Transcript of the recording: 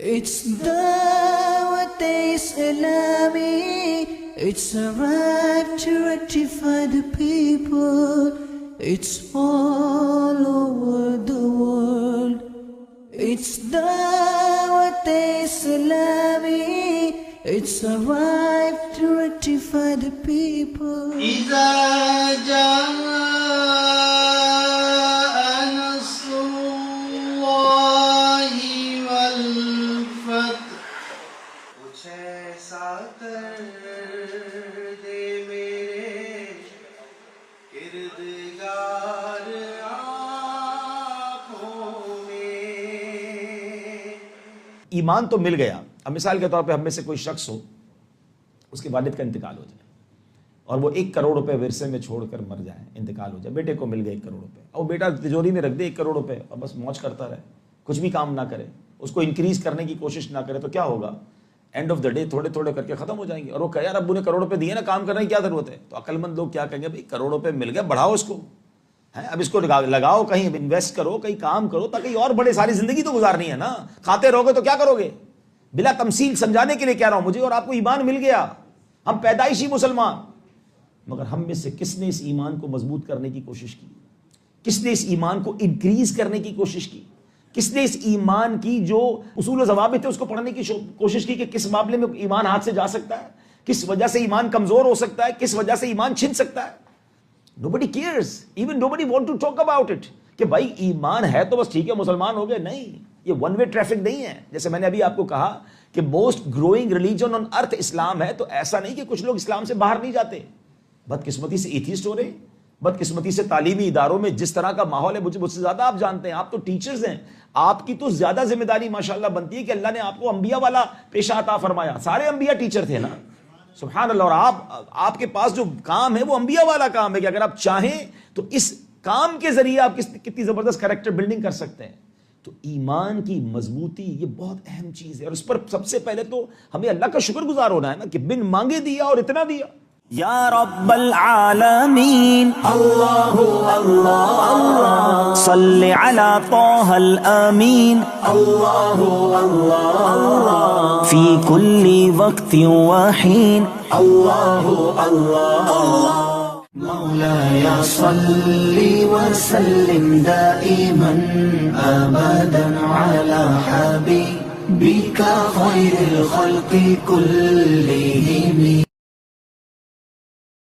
It's Dawat Islami. It's a right to rectify the people. It's all over the world. It's Dawat Islami. It's a right to rectify the people. إذا جاء نصر الله والفتح کچھ ایسا کر دے میرے کردگار آنکھوں میں. ایمان تو مل گیا. اب مثال کے طور پہ ہم میں سے کوئی شخص ہو, اس کے والد کا انتقال ہو جائے اور وہ 1 کروڑ روپے ورثے میں چھوڑ کر مر جائے, انتقال ہو جائے, بیٹے کو مل گئے 1 کروڑ روپے, اور بیٹا تجوری میں رکھ دے 1 کروڑ روپے اور بس موج کرتا رہے, کچھ بھی کام نہ کرے, اس کو انکریز کرنے کی کوشش نہ کرے, تو کیا ہوگا؟ اینڈ آف دا ڈے تھوڑے تھوڑے کر کے ختم ہو جائیں گے. اور وہ کہے یار ابو نے کروڑ روپے دیے نا, کام کرنے کی کیا ضرورت ہے؟ تو عقل مند لوگ کیا کہیں گے, بھائی کروڑ روپے مل گئے, بڑھاؤ اس کو, اب اس کو لگاؤ, کہیں انویسٹ کرو, کہیں کام کرو, تاکہ اور بڑے, ساری زندگی تو گزارنی ہے نا. کھاتے رہو گے تو کیا کرو گے؟ بلا تمثیل سمجھانے کے لیے کہہ رہا ہوں, مجھے اور آپ کو ایمان مل گیا, ہم پیدائشی مسلمان. مگر ہم میں سے کس نے اس ایمان کو مضبوط کرنے کی کوشش کی؟ کس نے اس ایمان کو انکریز کرنے کی کوشش کی؟ کس نے اس ایمان کی جو اصول و ضوابط ہے اس کو پڑھنے کی کوشش کی کہ کس معاملے میں ایمان ہاتھ سے جا سکتا ہے, کس وجہ سے ایمان کمزور ہو سکتا ہے, کس وجہ سے ایمان چھن سکتا ہے؟ Nobody cares, even nobody want to talk about it کہ بھائی ایمان ہے تو بس ٹھیک ہے مسلمان ہو گئے. نہیں, یہ ون وے ٹریفک نہیں ہے. جیسے میں نے ابھی آپ کو کہا کہ موسٹ گروئنگ ریلیجن آن ارتھ اسلام ہے, تو ایسا نہیں کہ کچھ لوگ اسلام سے باہر نہیں جاتے. بدقسمتی سے ایتھیسٹ ہو رہے, بدقسمتی سے تعلیمی اداروں میں جس طرح کا ماحول ہے, مجھ سے زیادہ آپ جانتے ہیں, آپ تو ٹیچرز ہیں, آپ کی تو زیادہ ذمہ داری ماشاءاللہ بنتی ہے کہ اللہ نے آپ کو انبیاء والا پیشہ عطا فرمایا. سارے انبیاء ٹیچر تھے نا, سبحان اللہ. اور آپ کے پاس جو کام ہے وہ انبیاء والا کام ہے کہ اگر آپ چاہیں تو اس کام کے ذریعے آپ کتنی زبردست کریکٹر بلڈنگ کر سکتے ہیں. تو ایمان کی مضبوطی یہ بہت اہم چیز ہے, اور اس پر سب سے پہلے تو ہمیں اللہ کا شکر گزار ہونا ہے نا کہ بن مانگے دیا اور اتنا دیا. یا رب العالمین اللہ اللہ اللہ صلی علی طہ الامین اللہ اللہ اللہ فی کل وقت وحین اللہ اللہ اللہ مولاي صل وسلم دائما ابدا على حبيبك خير الخلق كلهم.